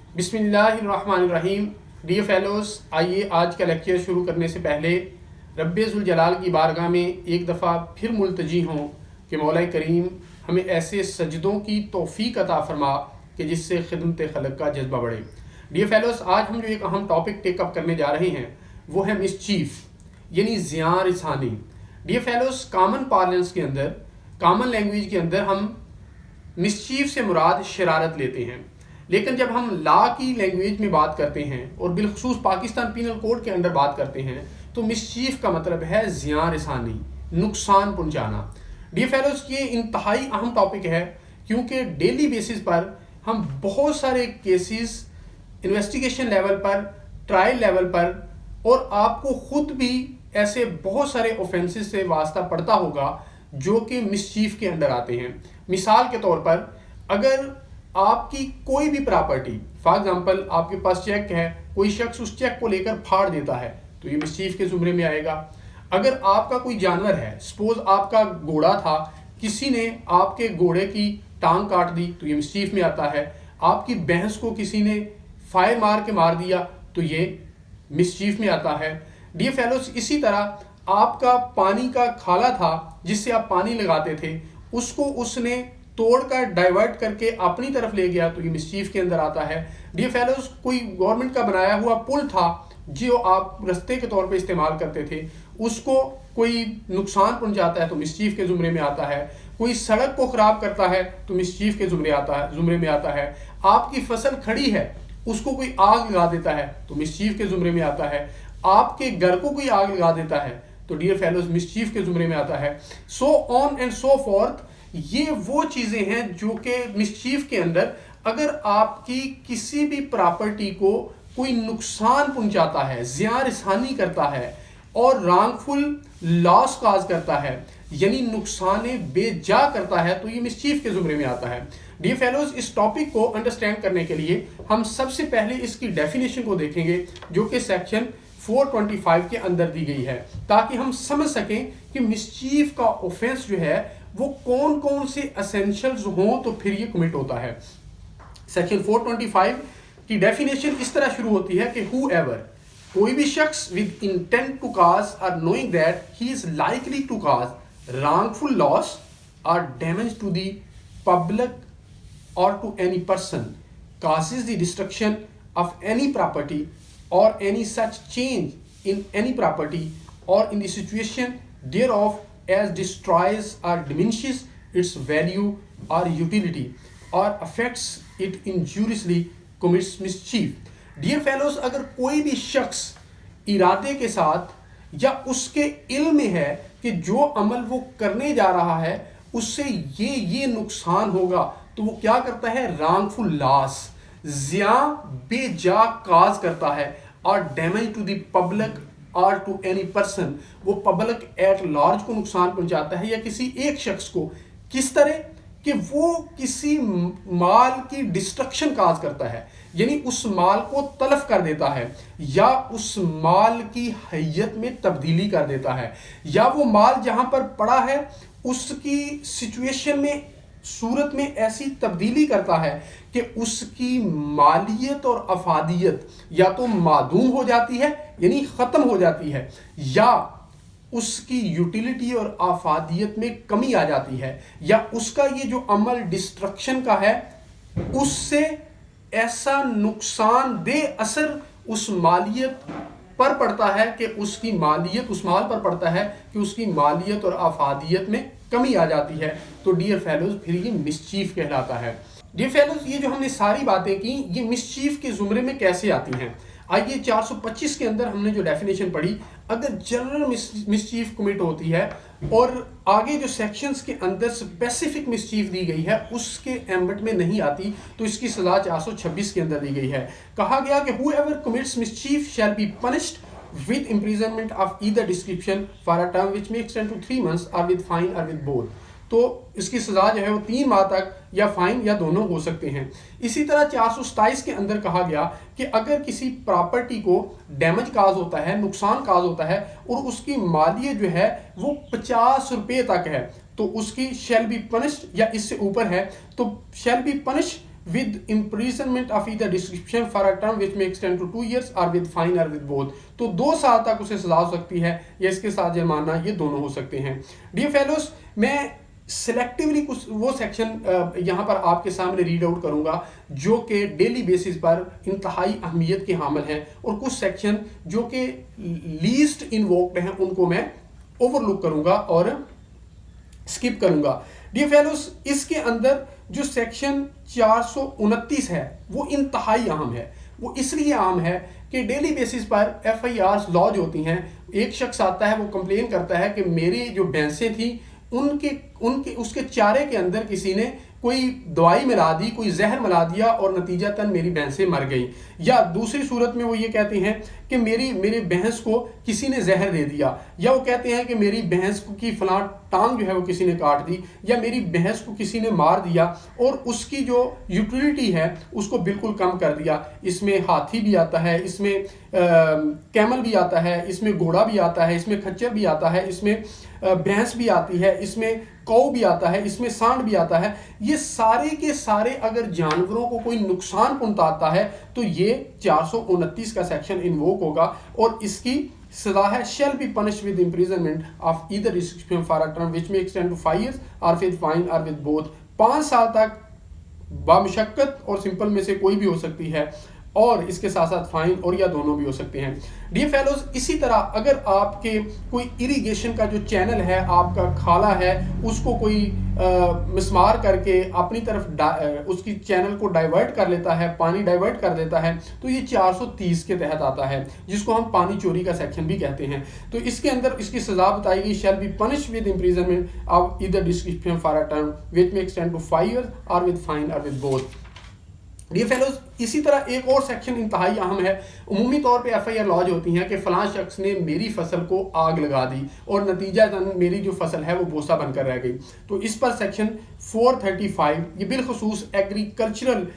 बिस्मिल्लाहिर्रहमानिर्रहीम। Dear fellows, आइए आज का लेक्चर शुरू करने से पहले रब्बे ज़ुल जलाल की बारगाह में एक दफ़ा फिर मुल्तजी हों कि मौला करीम हमें ऐसे सजदों की तौफ़ीक अता फरमा कि जिससे खिदमत खलक का जज्बा बढ़े। डियर फेलोज़, आज हम जो एक अहम टॉपिक टेकअप करने जा रहे हैं वो है मिसचीफ यानी ज़ियां रिसानी। डियर फेलोज़, कॉमन पार्लेंस के अंदर, कॉमन लैंग्वेज के अंदर हम मिसचीफ से मुराद शरारत लेते हैं, लेकिन जब हम लॉ की लैंग्वेज में बात करते हैं और बिलखसूस पाकिस्तान पीनल कोड के अंदर बात करते हैं तो मिसचीफ का मतलब है ज़ियां रिसानी, नुकसान पहुंचाना। डियर फेलोज़, ये इंतहाई अहम टॉपिक है क्योंकि डेली बेसिस पर हम बहुत सारे केसेस इन्वेस्टिगेशन लेवल पर, ट्रायल लेवल पर, और आपको खुद भी ऐसे बहुत सारे ऑफेंसेस से वास्ता पड़ता होगा जो कि मिसचीफ के अंदर आते हैं। मिसाल के तौर पर, अगर आपकी कोई भी प्रॉपर्टी, फॉर एग्जांपल आपके पास चेक है, कोई शख्स उस चेक को लेकर फाड़ देता है तो ये मिसचीफ के जुमरे में आएगा। अगर आपका कोई जानवर है, सपोज आपका घोड़ा था, किसी ने आपके घोड़े की टांग काट दी तो ये मिसचीफ में आता है। आपकी भैंस को किसी ने फायर मार के मार दिया तो ये मिसचीफ में आता है। डियर फेलोज, इसी तरह आपका पानी का खाला था जिससे आप पानी लगाते थे, उसको उसने तोड़कर डाइवर्ट करके अपनी तरफ ले गया तो ये मिसचीफ के अंदर आता है। डियर फेलोज, कोई गवर्नमेंट का बनाया हुआ पुल था जो आप रास्ते के तौर पे इस्तेमाल करते थे, उसको कोई नुकसान पहुंचाता है तो मिसचीफ के जुमरे में आता है। कोई सड़क को खराब करता है तो मिसचीफ के जुमरे में आता है। आपकी फसल खड़ी है, उसको कोई आग लगा देता है तो मिसचीफ के जुमरे में आता है। आपके घर को कोई आग लगा देता है तो डियर फेलोज मिसचीफ के जुमरे में आता है। So on and so fourth. ये वो चीजें हैं जो कि मिसचीफ के अंदर, अगर आपकी किसी भी प्रॉपर्टी को कोई नुकसान पहुंचाता है, ज़ियां रिसानी करता है और रॉन्गफुल लॉस काज करता है यानी नुकसान बेजा करता है तो ये मिसचीफ के जुमरे में आता है। डियर फेलोज, इस टॉपिक को अंडरस्टैंड करने के लिए हम सबसे पहले इसकी डेफिनेशन को देखेंगे जो कि सेक्शन 425 के अंदर दी गई है, ताकि हम समझ सकें कि मिसचीफ का ऑफेंस जो है वो कौन कौन से एसेंशियल्स हों तो फिर ये कमिट होता है। सेक्शन 425 की डेफिनेशन इस तरह शुरू होती है कि whoever, कोई भी शख्स विद इंटेंट टू कॉज और knowing that he is likely to cause wrongful loss or damage to the public or to any person, causes the destruction of any property or any such change in any property or in the situation thereof as destroys or diminishes its value or utility or affects it injuriously, commits mischief. Dear fellows, अगर कोई भी शख्स इरादे के साथ या उसके इल्म में है कि जो अमल वो करने जा रहा है उससे ये नुकसान होगा तो वो क्या करता है, रॉन्गफुल लॉस, ज़ियां बेजा काज करता है, और डैमेज टू द पब्लिक और टू एनी पर्सन, वो पब्लिक एट लार्ज को नुकसान पहुंचाता है या किसी एक शख्स को। किस तरह कि वो किसी माल की डिस्ट्रक्शन काज करता है यानी उस माल को तलफ कर देता है या उस माल की हैयत में तब्दीली कर देता है, या वो माल जहां पर पड़ा है उसकी सिचुएशन में, सूरत में ऐसी तब्दीली करता है कि उसकी मालियत और अफादियत या तो मादूम हो जाती है यानी खत्म हो जाती है, या उसकी यूटिलिटी और आफादियत में कमी आ जाती है, या उसका ये जो अमल डिस्ट्रक्शन का है उससे ऐसा नुकसानदेह असर उस मालियत पर पड़ता है कि उसकी मालियत, उस माल पर पड़ता है कि उसकी मालियत और आफादियत में कमी आ जाती है तो डियर फेलोज फिर ये मिसचीफ कहलाता है। डियर फेलोज, ये जो हमने सारी बातें की ये मिसचीफ के जुमरे में कैसे आती हैं। आइए 425 के अंदर हमने जो डेफिनेशन पढ़ी, अगर जनरल मिसचीफ कमिट होती है और आगे जो सेक्शंस के अंदर स्पेसिफिक मिसचीफ दी गई है उसके एम्बट में नहीं आती तो इसकी सजा 426 के अंदर दी गई है। कहा गया कि whoever commits mischief shall be punished with imprisonment of either description for a term which may extend to 3 months or with fine or with both। तो इसकी सजा जो है वो 3 माह तक या फाइन या दोनों हो सकते हैं। इसी तरह 427 के अंदर कहा गया कि अगर किसी प्रॉपर्टी को डैमेज काज होता है, नुकसान काज होता है और उसकी मालियत जो है वो 50 रुपये तक है तो उसकी शैल बी पनिश्ड, या इससे ऊपर है तो शैल be punished with imprisonment of either description for a term which may extend to 2 years or with fine or with both। तो 2 साल तक उसे सजा हो सकती है या इसके साथ जुर्माना, ये दोनों हो सकते हैं। डियर फेलोज, मैं सिलेक्टिवली कुछ वो सेक्शन यहाँ पर आपके सामने रीड आउट करूंगा जो कि डेली बेसिस पर इंतहाई अहमियत के हामिल हैं, और कुछ सेक्शन जो कि लीस्ट इन्वोक्ड हैं उनको मैं ओवरलुक करूंगा और स्किप करूंगा। डियर फेलोज, इसके अंदर जो सेक्शन 429 है वो इंतहाई अहम है। वो इसलिए अहम है कि डेली बेसिस पर FIRs लॉज होती हैं। एक शख्स आता है, वो कंप्लेन करता है कि मेरी जो भैंसें थी उनके उनके उसके चारे के अंदर किसी ने कोई दवाई मिला दी, कोई जहर मिला दिया और नतीजतन मेरी भैंसें मर गई। या दूसरी सूरत में वो ये कहते हैं कि मेरी भैंस को किसी ने जहर दे दिया, या वो कहते हैं कि मेरी भैंस की फलां टांग जो है वो किसी ने काट दी, या मेरी भैंस को किसी ने मार दिया और उसकी जो यूटिलिटी है उसको बिल्कुल कम कर दिया। इसमें हाथी भी आता है, इसमें कैमल भी आता है, इसमें घोड़ा भी आता है, इसमें खच्चर भी आता है, इसमें भैंस भी आती है, इसमें कौ भी आता है, इसमें सांड भी आता है। ये सारे के सारे अगर जानवरों को कोई नुकसान पहुंचाता है तो ये 429 का सेक्शन इन्वोक होगा, और इसकी सजा है shall be punished with imprisonment of either restriction for a term which may extend to 5 years or with fine or with both। 5 साल तक बामुशक्कत और सिंपल में से कोई भी हो सकती है, और इसके साथ साथ फाइन और या दोनों भी हो सकते हैं। डियर फेलोज, इसी तरह अगर आपके कोई इरिगेशन का जो चैनल है, आपका खाला है, उसको कोई मिसमार करके अपनी तरफ उसकी चैनल को डाइवर्ट कर लेता है, पानी डाइवर्ट कर देता है, तो ये 430 के तहत आता है, जिसको हम पानी चोरी का सेक्शन भी कहते हैं। तो इसके अंदर इसकी सजा बताई गई shall be punished with imprisonment of either description for a term which may extend to 5 years और विद फाइन और विद बोथ। डियर फेलोज, इसी तरह एक और सेक्शन इंतहाई अहम है। उमूमी तौर पे FIR लॉज होती हैं कि फलां शख्स ने मेरी फसल को आग लगा दी और नतीजतन मेरी जो फसल है वो बोसा बनकर रह गई। तो इस पर सेक्शन 435, ये बिलखसूस एग्रीकल्चरल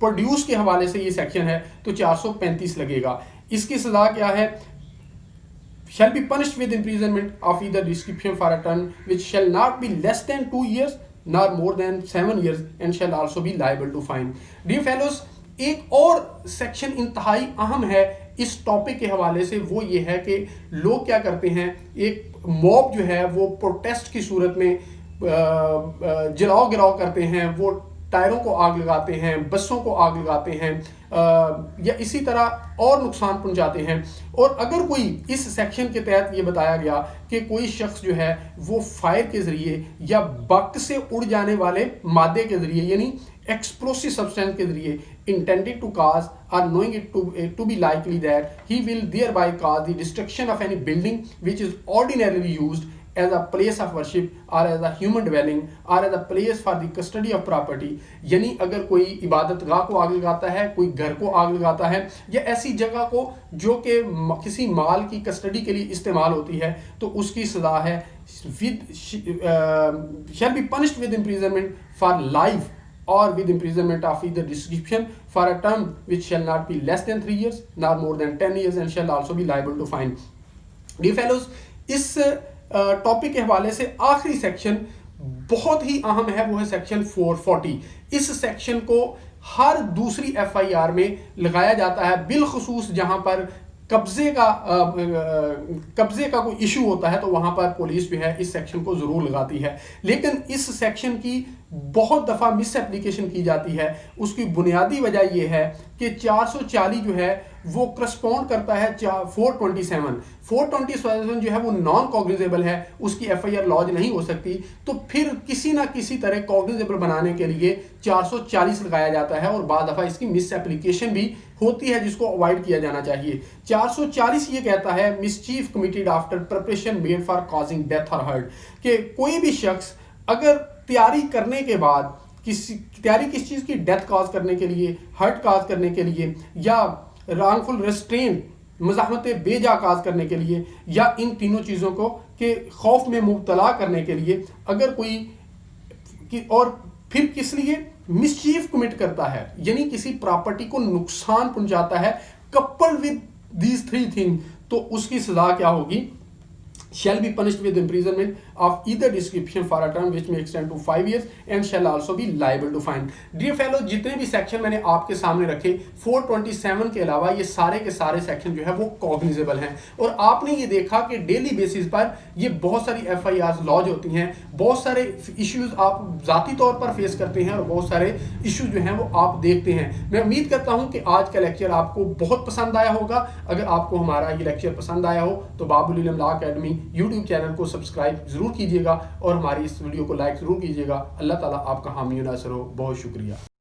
प्रोड्यूस के हवाले से ये सेक्शन है, तो 435 लगेगा। इसकी सजा क्या है? shall be punished with imprisonment of either description for a term which shall not be less than 2 years nor more than 7 years and shall also be liable to fine। Dear fellows, एक और section इंतहाई अहम है इस topic के हवाले से, वो ये है कि लोग क्या करते हैं, एक मॉब जो है वो प्रोटेस्ट की सूरत में जलाओ गिराव करते हैं, वो टायरों को आग लगाते हैं, बसों को आग लगाते हैं, या इसी तरह और नुकसान पहुंचाते हैं। और अगर कोई इस सेक्शन के तहत ये बताया गया कि कोई शख्स जो है वो फायर के ज़रिए या बक से उड़ जाने वाले मादे के ज़रिए, यानी एक्सप्लोसिव सब्सटेंस के ज़रिए, intended to cause or knowing it to be likely that he will thereby cause the destruction of any building which is ordinarily used as a place of worship or as a human dwelling or as a place for the custody of property। यानी अगर कोई इबादत गाह को आग लगाता है, कोई घर को आग लगाता है, या ऐसी जगह को जो कि किसी माल की कस्टडी के लिए इस्तेमाल होती है, तो उसकी सजा है shall be punished with imprisonment for life or with imprisonment of either description for a term which shall not be less than 3 years nor more than 10 years and shall also be liable to fine। Dear fellows, इस topic के हवाले से आखिरी section बहुत ही अहम है, वो है सेक्शन 440। इस सेक्शन को हर दूसरी FIR में लगाया जाता है, बिलखसूस जहां पर कब्जे का कोई इशू होता है तो वहां पर पुलिस जो है इस सेक्शन को जरूर लगाती है। लेकिन इस सेक्शन की बहुत दफा मिस एप्लीकेशन की जाती है। उसकी बुनियादी वजह यह है कि 440 जो है वो करस्पॉन्ड करता है 427 जो है वो नॉन कॉग्निजेबल है, उसकी FIR लॉज नहीं हो सकती। तो फिर किसी ना किसी तरह कॉग्निजेबल बनाने के लिए 440 लगाया जाता है, और बाद दफा इसकी मिस एप्लीकेशन भी होती है जिसको अवॉइड किया जाना चाहिए। 440 ये कहता है mischief committed after preparation made for causing death और हर्ट, कि कोई भी शख्स अगर तैयारी करने के बाद तैयारी किस चीज़ की, डेथ कॉज करने के लिए, हर्ट कॉज करने के लिए, या रॉन्गफुल रेस्ट्रेन मज़ाहमत बेजा काज करने के लिए, या इन तीनों चीज़ों को के खौफ में मुब्तला करने के लिए अगर कोई और फिर किस लिए मिसचीफ कमिट करता है, यानी किसी प्रॉपर्टी को नुकसान पहुंचाता है, कपल्ड विद दीज 3 थिंग, तो उसकी सजा क्या होगी? shall be punished with imprisonment of either description for a term which may extend to 5 years and shall also be liable to fine. Dear fellow, जितने भी सेक्शन मैंने आपके सामने रखे 427 के अलावा ये सारे के सारे सेक्शन जो है वो कॉग्निजेबल हैं। और आपने ये देखा कि डेली बेसिस पर ये बहुत सारी FIRs लॉन्च होती हैं, बहुत सारे इश्यूज आप ज़ाती तौर पर फेस करते हैं और बहुत सारे इश्यूज जो हैं वो आप देखते हैं। मैं उम्मीद करता हूं कि आज का लेक्चर आपको बहुत पसंद आया होगा। अगर आपको हमारा ये लेक्चर पसंद आया हो तो बाबुल इल्म लॉ अकेडमी यूट्यूब चैनल को सब्सक्राइब जरूर कीजिएगा और हमारी इस वीडियो को लाइक जरूर कीजिएगा। अल्लाह ताला आपका हामी नासर हो। बहुत शुक्रिया।